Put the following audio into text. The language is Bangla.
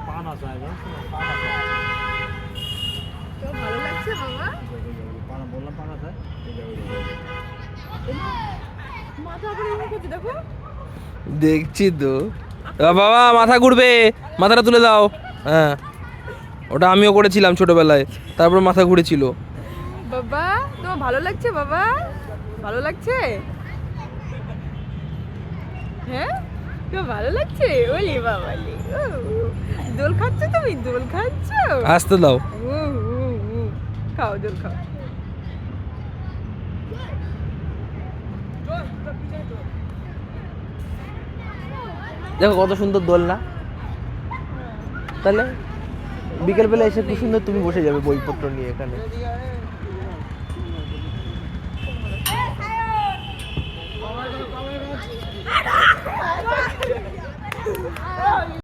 পানা চাই না, তো ভালো লাগছে বাবা? পানা বললাম পানা চাই। মাথা আবার এমন করছে দেখো। দেখছি তো। বাবা মাথা ঘুরবে, মাথাটা তুলে দাও। হ্যাঁ, ওটা আমিও করেছিলাম ছোটবেলায়, তারপর মাথা ঘুরেছিল। বাবা তোমার ভালো লাগছে বাবা? ভালো লাগছে? হ্যাঁ তোমার ভালো লাগছে? ওলে বাবা লে, দোল খাচ্ছ তুমি? দোল খাচ্ছ? আসতে দাও। উ, উ, উ। খাও দোল খাও। দেখো কত সুন্দর দোল না? তাহলে বিকেলবেলা এসে খুব সুন্দর তুমি বসে যাবে বইপত্র নিয়ে এখানে।